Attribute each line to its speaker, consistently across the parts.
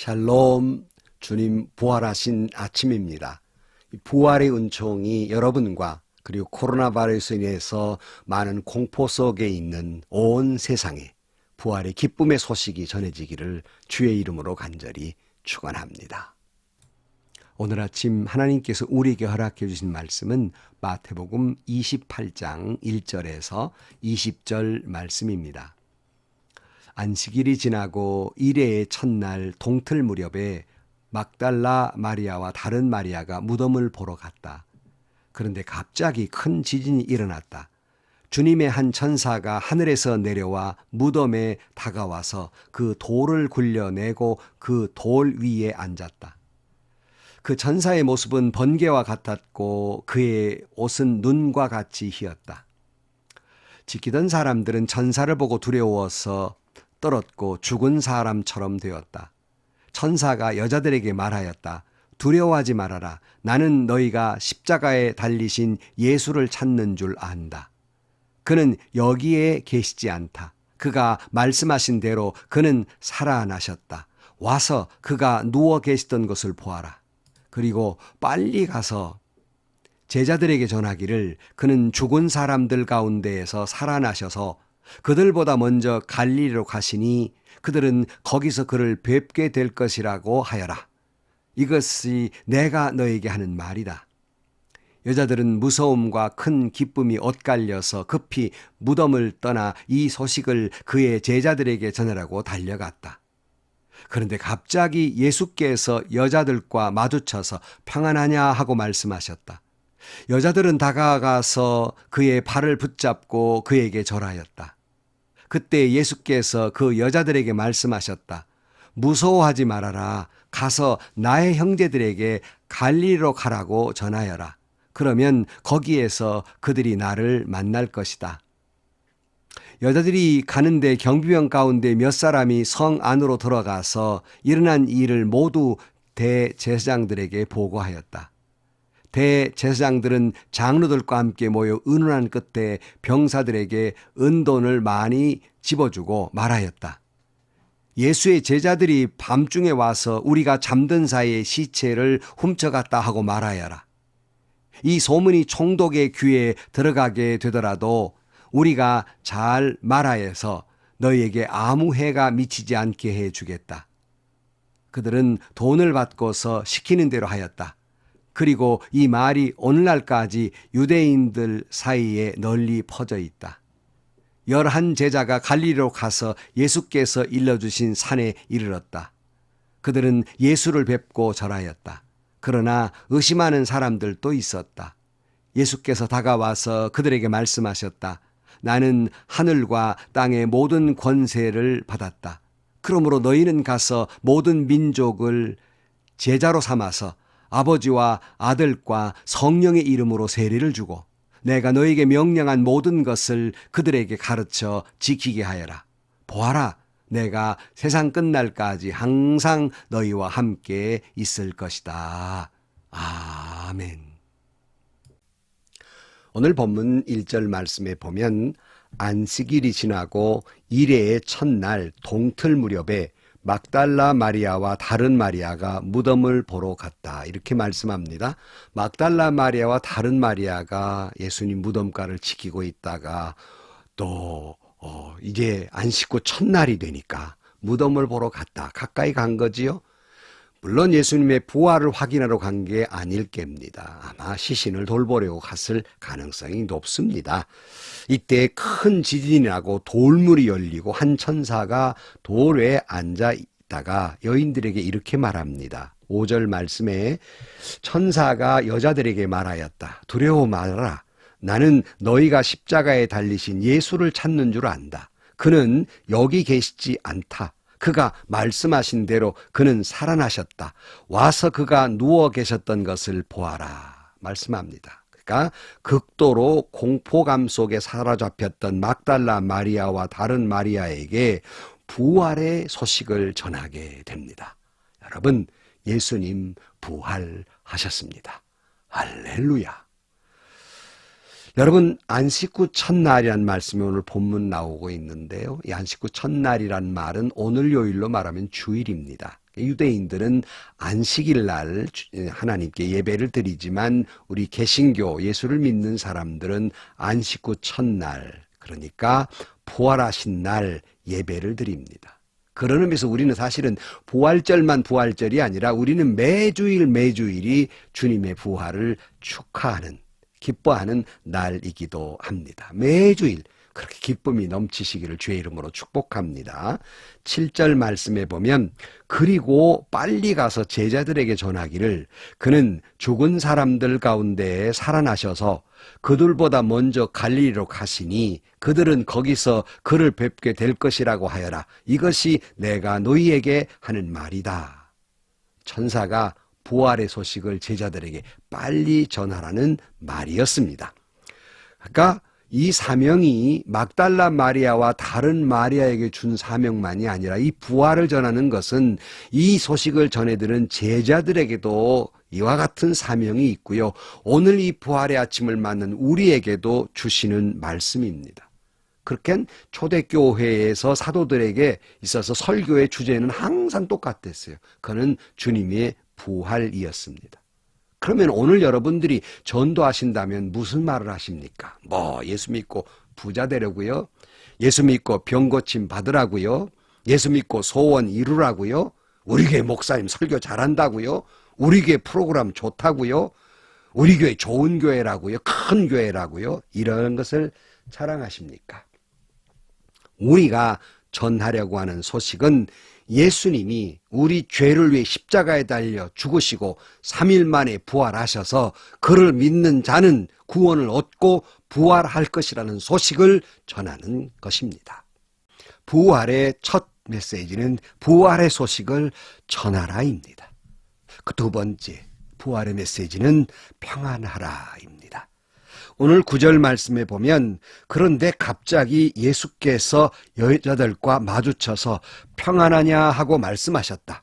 Speaker 1: 샬롬, 주님 부활하신 아침입니다. 부활의 은총이 여러분과 그리고 코로나 바이러스로 인해서 많은 공포 속에 있는 온 세상에 부활의 기쁨의 소식이 전해지기를 주의 이름으로 간절히 축원합니다. 오늘 아침 하나님께서 우리에게 허락해 주신 말씀은 마태복음 28장 1절에서 20절 말씀입니다. 안식일이 지나고 일해의 첫날 동틀 무렵에 막달라 마리아와 다른 마리아가 무덤을 보러 갔다. 그런데 갑자기 큰 지진이 일어났다. 주님의 한 천사가 하늘에서 내려와 무덤에 다가와서 그 돌을 굴려내고 그 돌 위에 앉았다. 그 천사의 모습은 번개와 같았고 그의 옷은 눈과 같이 희었다. 지키던 사람들은 천사를 보고 두려워서 떨었고 죽은 사람처럼 되었다. 천사가 여자들에게 말하였다. 두려워하지 말아라. 나는 너희가 십자가에 달리신 예수를 찾는 줄 안다. 그는 여기에 계시지 않다. 그가 말씀하신 대로 그는 살아나셨다. 와서 그가 누워 계시던 것을 보아라. 그리고 빨리 가서 제자들에게 전하기를 그는 죽은 사람들 가운데에서 살아나셔서 그들보다 먼저 갈릴리로 가시니 그들은 거기서 그를 뵙게 될 것이라고 하여라. 이것이 내가 너에게 하는 말이다. 여자들은 무서움과 큰 기쁨이 엇갈려서 급히 무덤을 떠나 이 소식을 그의 제자들에게 전하라고 달려갔다. 그런데 갑자기 예수께서 여자들과 마주쳐서 평안하냐 하고 말씀하셨다. 여자들은 다가가서 그의 발을 붙잡고 그에게 절하였다. 그때 예수께서 그 여자들에게 말씀하셨다. 무서워하지 말아라. 가서 나의 형제들에게 갈릴리로 가라고 전하여라. 그러면 거기에서 그들이 나를 만날 것이다. 여자들이 가는데 경비병 가운데 몇 사람이 성 안으로 들어가서 일어난 일을 모두 대제사장들에게 보고하였다. 대제사장들은 장로들과 함께 모여 의논한 끝에 병사들에게 은돈을 많이 집어주고 말하였다. 예수의 제자들이 밤중에 와서 우리가 잠든 사이에 시체를 훔쳐갔다 하고 말하여라. 이 소문이 총독의 귀에 들어가게 되더라도 우리가 잘 말하여서 너희에게 아무 해가 미치지 않게 해주겠다. 그들은 돈을 받고서 시키는 대로 하였다. 그리고 이 말이 오늘날까지 유대인들 사이에 널리 퍼져 있다. 11 제자가 갈릴리로 가서 예수께서 일러주신 산에 이르렀다. 그들은 예수를 뵙고 절하였다. 그러나 의심하는 사람들도 있었다. 예수께서 다가와서 그들에게 말씀하셨다. 나는 하늘과 땅의 모든 권세를 받았다. 그러므로 너희는 가서 모든 민족을 제자로 삼아서 아버지와 아들과 성령의 이름으로 세례를 주고 내가 너에게 명령한 모든 것을 그들에게 가르쳐 지키게 하여라. 보아라, 내가 세상 끝날까지 항상 너희와 함께 있을 것이다. 아멘. 오늘 본문 1절 말씀에 보면 안식일이 지나고 일해의 첫날 동틀 무렵에 막달라 마리아와 다른 마리아가 무덤을 보러 갔다. 이렇게 말씀합니다. 막달라 마리아와 다른 마리아가 예수님 무덤가를 지키고 있다가 또 이제 안식 후 첫날이 되니까 무덤을 보러 갔다. 가까이 간 거지요. 물론 예수님의 부활을 확인하러 간 게 아닐 겁니다. 아마 시신을 돌보려고 갔을 가능성이 높습니다. 이때 큰 지진이 나고 돌물이 열리고 한 천사가 돌에 앉아 있다가 여인들에게 이렇게 말합니다. 5절 말씀에 천사가 여자들에게 말하였다. 두려워 말아라. 나는 너희가 십자가에 달리신 예수를 찾는 줄 안다. 그는 여기 계시지 않다. 그가 말씀하신 대로 그는 살아나셨다. 와서 그가 누워 계셨던 것을 보아라. 말씀합니다. 그러니까 극도로 공포감 속에 사로잡혔던 막달라 마리아와 다른 마리아에게 부활의 소식을 전하게 됩니다. 여러분, 예수님 부활하셨습니다. 할렐루야. 여러분, 안식 후 첫날이란 말씀이 오늘 본문 나오고 있는데요. 이 안식 후 첫날이란 말은 오늘 요일로 말하면 주일입니다. 유대인들은 안식일 날 하나님께 예배를 드리지만 우리 개신교 예수를 믿는 사람들은 안식 후 첫날, 그러니까 부활하신 날 예배를 드립니다. 그런 의미에서 우리는 사실은 부활절만 부활절이 아니라 우리는 매주일이 주님의 부활을 축하하는, 기뻐하는 날이기도 합니다. 매주일 그렇게 기쁨이 넘치시기를 주의 이름으로 축복합니다. 7절 말씀에 보면 그리고 빨리 가서 제자들에게 전하기를 그는 죽은 사람들 가운데 살아나셔서 그들보다 먼저 갈릴리로 가시니 그들은 거기서 그를 뵙게 될 것이라고 하여라. 이것이 내가 너희에게 하는 말이다. 천사가 부활의 소식을 제자들에게 빨리 전하라는 말이었습니다. 그러니까 이 사명이 막달라 마리아와 다른 마리아에게 준 사명만이 아니라 이 부활을 전하는 것은 이 소식을 전해들은 제자들에게도 이와 같은 사명이 있고요. 오늘 이 부활의 아침을 맞는 우리에게도 주시는 말씀입니다. 그렇게 초대교회에서 사도들에게 있어서 설교의 주제는 항상 똑같았어요. 그는 주님의 부활이었습니다. 그러면 오늘 여러분들이 전도하신다면 무슨 말을 하십니까? 예수 믿고 부자 되려고요? 예수 믿고 병 고침 받으라고요? 예수 믿고 소원 이루라고요? 우리 교회 목사님 설교 잘한다고요? 우리 교회 프로그램 좋다고요? 우리 교회 좋은 교회라고요? 큰 교회라고요? 이런 것을 자랑하십니까? 우리가 전하려고 하는 소식은 예수님이 우리 죄를 위해 십자가에 달려 죽으시고 3일 만에 부활하셔서 그를 믿는 자는 구원을 얻고 부활할 것이라는 소식을 전하는 것입니다. 부활의 첫 메시지는 부활의 소식을 전하라입니다. 그 두 번째 부활의 메시지는 평안하라입니다. 오늘 9절 말씀에 보면 그런데 갑자기 예수께서 여자들과 마주쳐서 평안하냐 하고 말씀하셨다.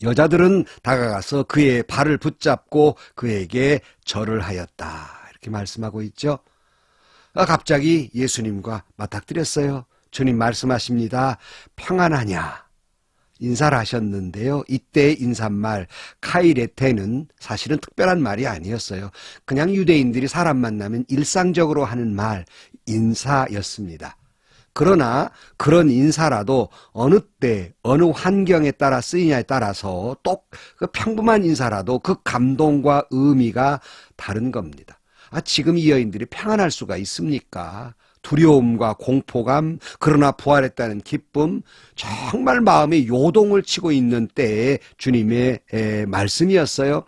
Speaker 1: 여자들은 다가가서 그의 발을 붙잡고 그에게 절을 하였다. 이렇게 말씀하고 있죠. 갑자기 예수님과 맞닥뜨렸어요. 주님 말씀하십니다. 평안하냐. 인사를 하셨는데요. 이때 인사말 카이레테는 사실은 특별한 말이 아니었어요. 그냥 유대인들이 사람 만나면 일상적으로 하는 말, 인사였습니다. 그러나 그런 인사라도 어느 때, 어느 환경에 따라 쓰이냐에 따라서 또 그 평범한 인사라도 그 감동과 의미가 다른 겁니다. 지금 이 여인들이 평안할 수가 있습니까? 두려움과 공포감, 그러나 부활했다는 기쁨, 정말 마음에 요동을 치고 있는 때에 주님의 말씀이었어요.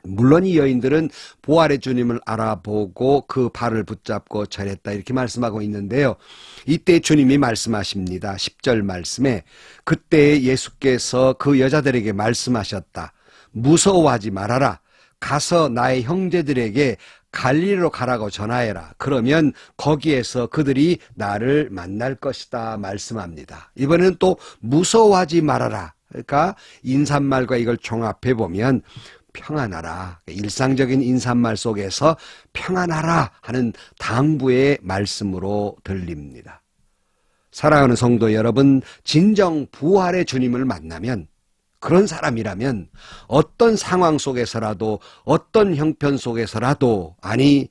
Speaker 1: 물론 이 여인들은 부활의 주님을 알아보고 그 발을 붙잡고 절했다 이렇게 말씀하고 있는데요. 이때 주님이 말씀하십니다. 10절 말씀에 그때 예수께서 그 여자들에게 말씀하셨다. 무서워하지 말아라. 가서 나의 형제들에게 갈릴리로 가라고 전하여라. 그러면 거기에서 그들이 나를 만날 것이다 말씀합니다. 이번에는 또 무서워하지 말아라. 그러니까 인사말과 이걸 종합해 보면 평안하라. 일상적인 인사말 속에서 평안하라 하는 당부의 말씀으로 들립니다. 사랑하는 성도 여러분, 진정 부활의 주님을 만나면 그런 사람이라면 어떤 상황 속에서라도 어떤 형편 속에서라도 아니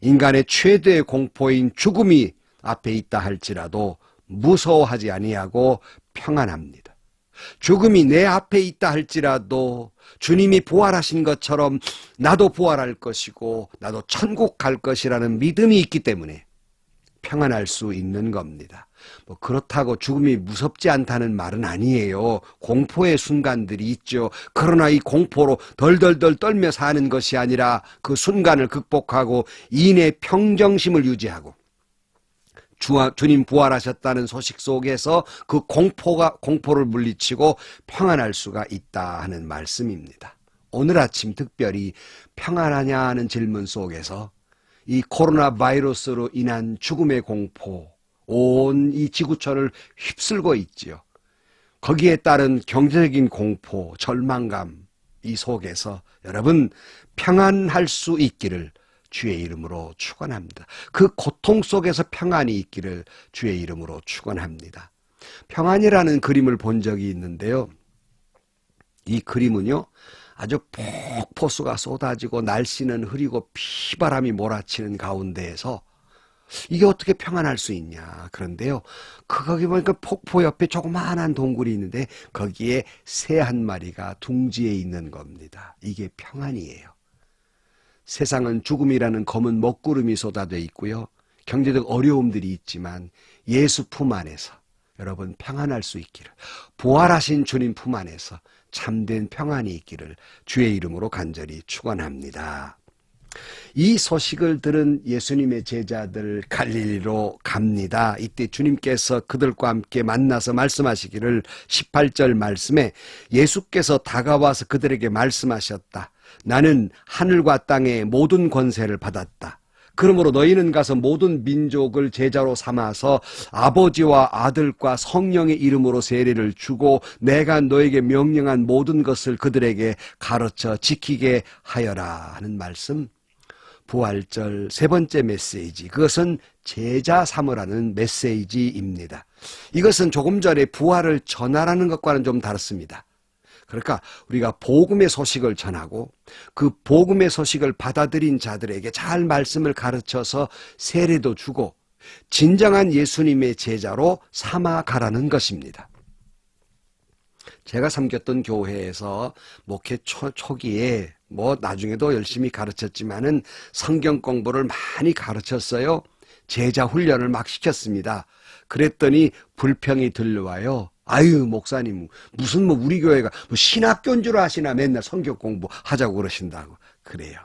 Speaker 1: 인간의 최대의 공포인 죽음이 앞에 있다 할지라도 무서워하지 아니하고 평안합니다. 죽음이 내 앞에 있다 할지라도 주님이 부활하신 것처럼 나도 부활할 것이고 나도 천국 갈 것이라는 믿음이 있기 때문에 평안할 수 있는 겁니다. 그렇다고 죽음이 무섭지 않다는 말은 아니에요. 공포의 순간들이 있죠. 그러나 이 공포로 덜덜덜 떨며 사는 것이 아니라 그 순간을 극복하고 인의 평정심을 유지하고 주님 부활하셨다는 소식 속에서 그 공포를 물리치고 평안할 수가 있다 하는 말씀입니다. 오늘 아침 특별히 평안하냐 하는 질문 속에서 이 코로나 바이러스로 인한 죽음의 공포, 온 이 지구촌을 휩쓸고 있지요. 거기에 따른 경제적인 공포, 절망감 이 속에서 여러분 평안할 수 있기를 주의 이름으로 축원합니다. 그 고통 속에서 평안이 있기를 주의 이름으로 축원합니다. 평안이라는 그림을 본 적이 있는데요. 이 그림은요, 아주 폭포수가 쏟아지고 날씨는 흐리고 피바람이 몰아치는 가운데에서 이게 어떻게 평안할 수 있냐. 그런데요, 거기 보니까 폭포 옆에 조그마한 동굴이 있는데 거기에 새 한 마리가 둥지에 있는 겁니다. 이게 평안이에요. 세상은 죽음이라는 검은 먹구름이 쏟아져 있고요. 경제적 어려움들이 있지만 예수 품 안에서 여러분 평안할 수 있기를, 부활하신 주님 품 안에서 참된 평안이 있기를 주의 이름으로 간절히 축원합니다. 이 소식을 들은 예수님의 제자들 갈릴리로 갑니다. 이때 주님께서 그들과 함께 만나서 말씀하시기를 18절 말씀에 예수께서 다가와서 그들에게 말씀하셨다. 나는 하늘과 땅의 모든 권세를 받았다. 그러므로 너희는 가서 모든 민족을 제자로 삼아서 아버지와 아들과 성령의 이름으로 세례를 주고 내가 너에게 명령한 모든 것을 그들에게 가르쳐 지키게 하여라 하는 말씀. 부활절 세 번째 메시지, 그것은 제자 삼으라는 메시지입니다. 이것은 조금 전에 부활을 전하라는 것과는 좀 다릅니다. 그러니까 우리가 복음의 소식을 전하고 그 복음의 소식을 받아들인 자들에게 잘 말씀을 가르쳐서 세례도 주고 진정한 예수님의 제자로 삼아가라는 것입니다. 제가 섬겼던 교회에서 목회 초기에 나중에도 열심히 가르쳤지만은 성경 공부를 많이 가르쳤어요. 제자 훈련을 막 시켰습니다. 그랬더니 불평이 들려와요. 아유, 목사님, 무슨 우리 교회가 신학교인 줄 아시나 맨날 성경 공부하자고 그러신다고. 그래요.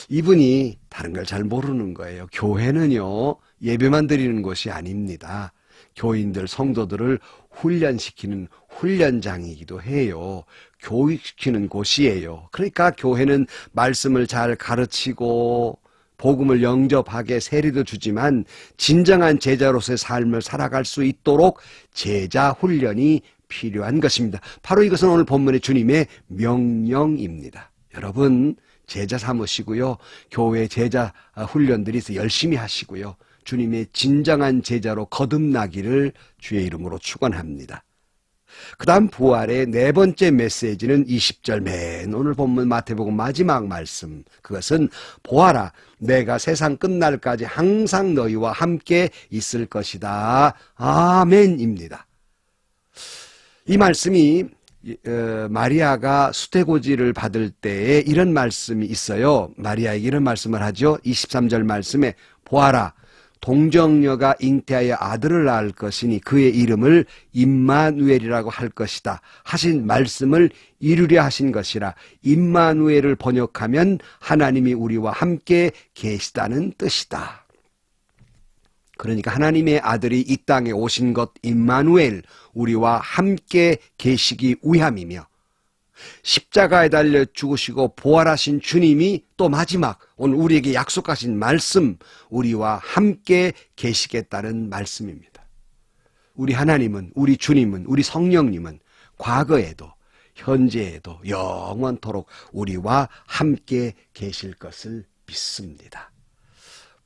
Speaker 1: 이분이 다른 걸 잘 모르는 거예요. 교회는요, 예배만 드리는 곳이 아닙니다. 교인들, 성도들을 훈련시키는 훈련장이기도 해요. 교육시키는 곳이에요. 그러니까 교회는 말씀을 잘 가르치고 복음을 영접하게 세례도 주지만 진정한 제자로서의 삶을 살아갈 수 있도록 제자 훈련이 필요한 것입니다. 바로 이것은 오늘 본문의 주님의 명령입니다. 여러분 제자 삼으시고요. 교회 제자 훈련들이 있어 열심히 하시고요. 주님의 진정한 제자로 거듭나기를 주의 이름으로 축원합니다. 그 다음 부활의 네 번째 메시지는 20절 맨 오늘 본문 마태복음 마지막 말씀. 그것은 보아라 내가 세상 끝날까지 항상 너희와 함께 있을 것이다. 아멘입니다. 이 말씀이 마리아가 수태고지를 받을 때에 이런 말씀이 있어요. 마리아에게 이런 말씀을 하죠. 23절 말씀에 보아라 동정녀가 잉태하여 아들을 낳을 것이니 그의 이름을 임마누엘이라고 할 것이다 하신 말씀을 이루려 하신 것이라. 임마누엘을 번역하면 하나님이 우리와 함께 계시다는 뜻이다. 그러니까 하나님의 아들이 이 땅에 오신 것 임마누엘, 우리와 함께 계시기 위함이며 십자가에 달려 죽으시고 부활하신 주님이 또 마지막 오늘 우리에게 약속하신 말씀, 우리와 함께 계시겠다는 말씀입니다. 우리 하나님은, 우리 주님은, 우리 성령님은 과거에도 현재에도 영원토록 우리와 함께 계실 것을 믿습니다.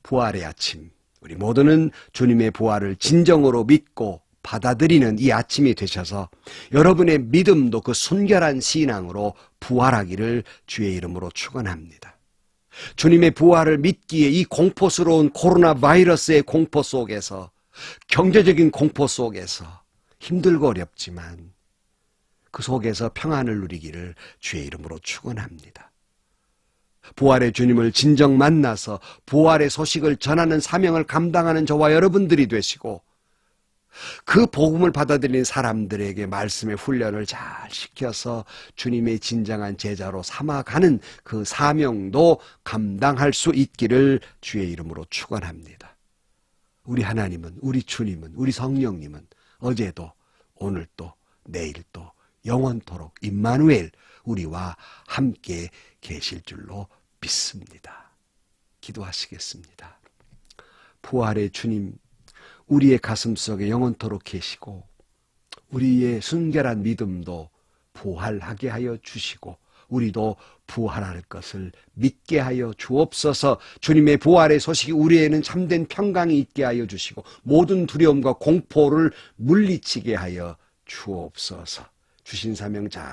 Speaker 1: 부활의 아침, 우리 모두는 주님의 부활을 진정으로 믿고 받아들이는 이 아침이 되셔서 여러분의 믿음도 그 순결한 신앙으로 부활하기를 주의 이름으로 축원합니다. 주님의 부활을 믿기에 이 공포스러운 코로나 바이러스의 공포 속에서, 경제적인 공포 속에서 힘들고 어렵지만 그 속에서 평안을 누리기를 주의 이름으로 축원합니다. 부활의 주님을 진정 만나서 부활의 소식을 전하는 사명을 감당하는 저와 여러분들이 되시고 그 복음을 받아들이는 사람들에게 말씀의 훈련을 잘 시켜서 주님의 진정한 제자로 삼아가는 그 사명도 감당할 수 있기를 주의 이름으로 축원합니다. 우리 하나님은, 우리 주님은, 우리 성령님은 어제도 오늘도 내일도 영원토록 임마누엘 우리와 함께 계실 줄로 믿습니다. 기도하시겠습니다. 부활의 주님, 우리의 가슴 속에 영원토록 계시고 우리의 순결한 믿음도 부활하게 하여 주시고 우리도 부활할 것을 믿게 하여 주옵소서. 주님의 부활의 소식이 우리에는 참된 평강이 있게 하여 주시고 모든 두려움과 공포를 물리치게 하여 주옵소서. 주신 사명 잘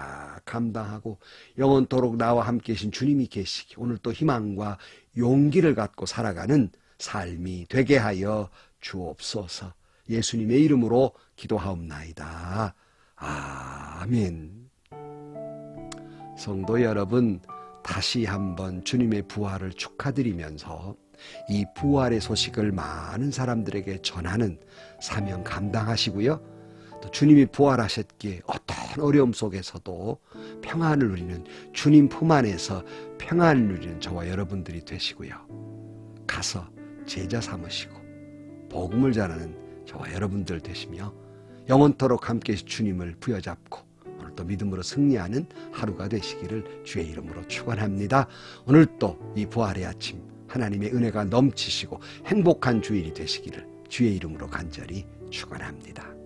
Speaker 1: 감당하고 영원토록 나와 함께 계신 주님이 계시기 오늘 또 희망과 용기를 갖고 살아가는 삶이 되게 하여 주옵소서. 예수님의 이름으로 기도하옵나이다. 아멘. 성도 여러분, 다시 한번 주님의 부활을 축하드리면서 이 부활의 소식을 많은 사람들에게 전하는 사명 감당하시고요. 또 주님이 부활하셨기에 어떤 어려움 속에서도 평안을 누리는 주님 품 안에서 평안을 누리는 저와 여러분들이 되시고요. 가서 제자 삼으시고 복음을 전하는 저와 여러분들 되시며 영원토록 함께 주님을 부여잡고 오늘 또 믿음으로 승리하는 하루가 되시기를 주의 이름으로 축원합니다. 오늘 또 이 부활의 아침 하나님의 은혜가 넘치시고 행복한 주일이 되시기를 주의 이름으로 간절히 축원합니다.